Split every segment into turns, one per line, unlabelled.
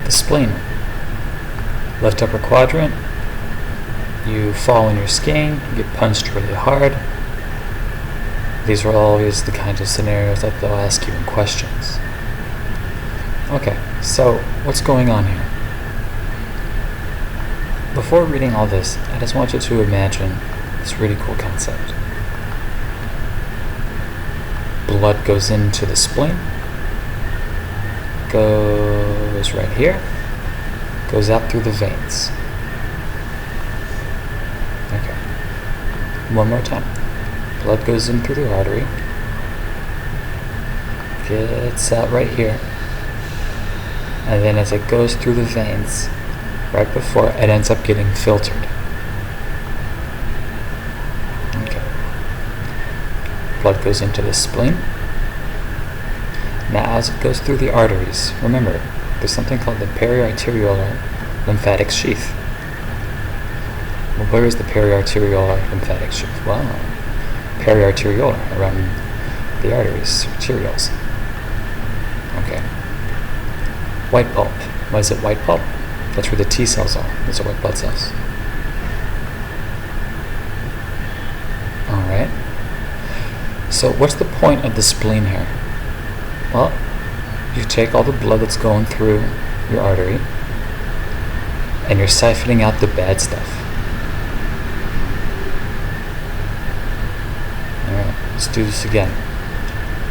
the spleen. Left upper quadrant, you fall when you're skiing, you get punched really hard. These are always the kinds of scenarios that they'll ask you in questions. Okay, so what's going on here? Before reading all this, I just want you to imagine this really cool concept. Blood goes into the spleen, goes right here, goes out through the veins. Okay. One more time. Blood goes in through the artery, gets out right here, and then as it goes through the veins, right before it ends up getting filtered. Okay. Blood goes into the spleen. Now as it goes through the arteries, remember, there's something called the periarteriolar lymphatic sheath. Well, where is the periarteriolar lymphatic sheath? Well, periarteriolar, around the arteries, arterioles. Okay. White pulp. Why is it white pulp? That's where the T cells are. Those are white blood cells. Alright. So what's the point of the spleen here? Well, you take all the blood that's going through your artery and you're siphoning out the bad stuff. Alright, let's do this again.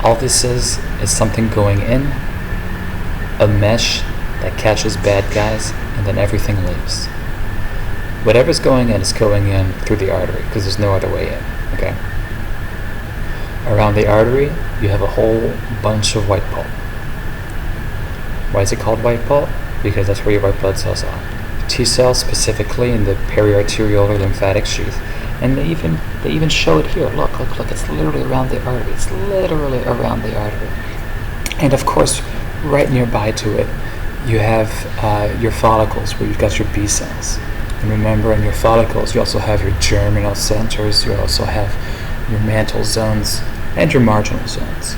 All this is something going in, a mesh that catches bad guys, and then everything leaves. Whatever's going in is going in through the artery because there's no other way in, okay? Around the artery, you have a whole bunch of white pulp. Why is it called white pulp? Because that's where your white blood cells are. T cells specifically in the periarteriolar lymphatic sheath. And they even show it here. Look, it's literally around the artery. It's literally around the artery. And of course, right nearby to it, you have your follicles where you've got your B cells. And remember, in your follicles, you also have your germinal centers, you also have your mantle zones, and your marginal zones.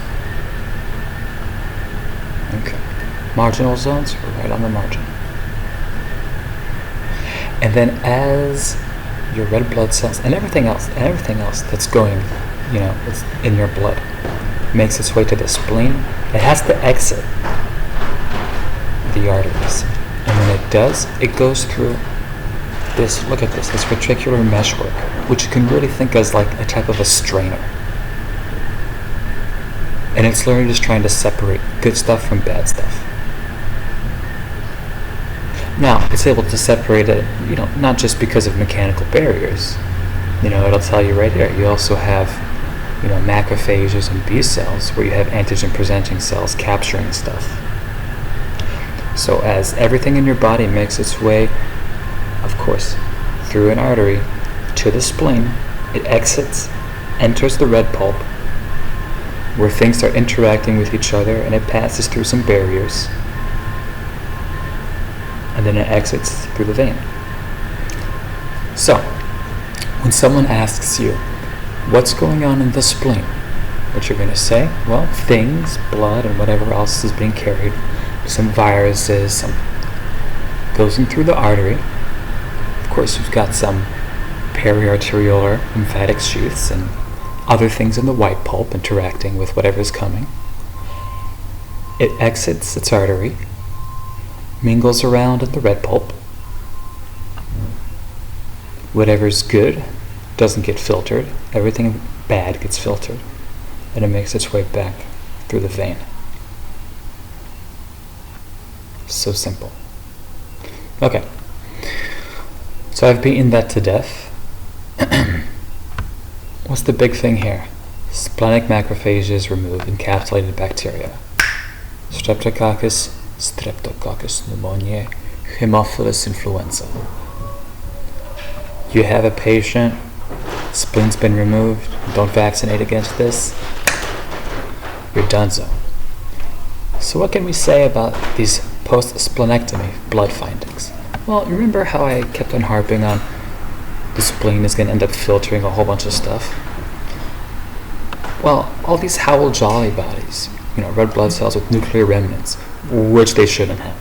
Okay. Marginal zones are right on the margin. And then as your red blood cells and everything else that's going, it's in your blood, makes its way to the spleen, it has to exit the arteries. And when it does, it goes through this, look at this reticular meshwork, which you can really think as like a type of a strainer. And it's literally just trying to separate good stuff from bad stuff. Now, it's able to separate it, not just because of mechanical barriers. It'll tell you right here. You also have, macrophages and B cells where you have antigen-presenting cells capturing stuff. So as everything in your body makes its way, of course, through an artery to the spleen, it exits, enters the red pulp, where things are interacting with each other, and it passes through some barriers, and then it exits through the vein. So, when someone asks you, what's going on in the spleen? What you're going to say? Well, things, blood, and whatever else is being carried, some viruses, some goes in through the artery. Of course, you've got some periarteriolar lymphatic sheaths and other things in the white pulp interacting with whatever's coming. It exits its artery, mingles around in the red pulp. Whatever's good doesn't get filtered. Everything bad gets filtered. And it makes its way back through the vein. So simple. Okay. So I've beaten that to death. What's the big thing here? Splenic macrophages remove encapsulated bacteria. Streptococcus pneumoniae, Haemophilus influenza. You have a patient, spleen's been removed, don't vaccinate against this, you're donezo. So what can we say about these post-splenectomy blood findings? Well, remember how I kept on harping on the spleen is going to end up filtering a whole bunch of stuff? Well, all these Howell Jolly bodies, red blood cells with nuclear remnants, which they shouldn't have.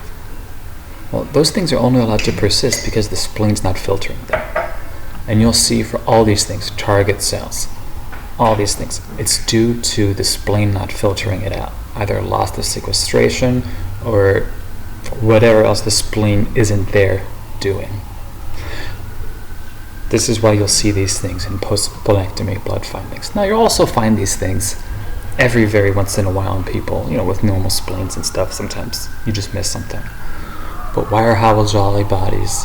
Well, those things are only allowed to persist because the spleen's not filtering them. And you'll see for all these things, target cells, all these things, it's due to the spleen not filtering it out, either loss of sequestration or whatever else the spleen isn't there doing. This is why you'll see these things in post-splenectomy blood findings. Now, you'll also find these things very once in a while in people, with normal spleens and stuff. Sometimes you just miss something. But why are Howell-Jolly bodies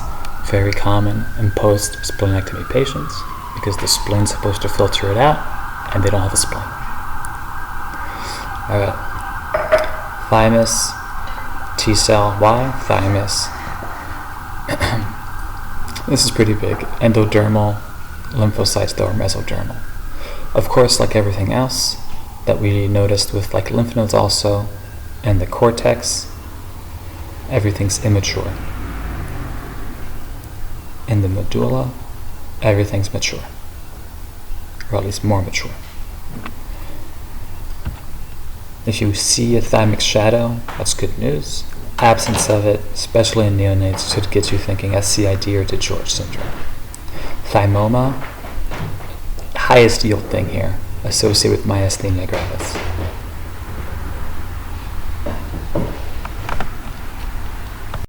very common in post-splenectomy patients? Because the spleen's supposed to filter it out, and they don't have a spleen. Alright. Thymus, T-cell, why? Thymus. This is pretty big. Endodermal lymphocytes, though, are mesodermal. Of course, like everything else that we noticed with like lymph nodes also, and the cortex, everything's immature. In the medulla, everything's mature, or at least more mature. If you see a thymic shadow, that's good news. Absence of it, especially in neonates, should get you thinking SCID or DeGeorge syndrome. Thymoma, highest yield thing here, associated with myasthenia gravis.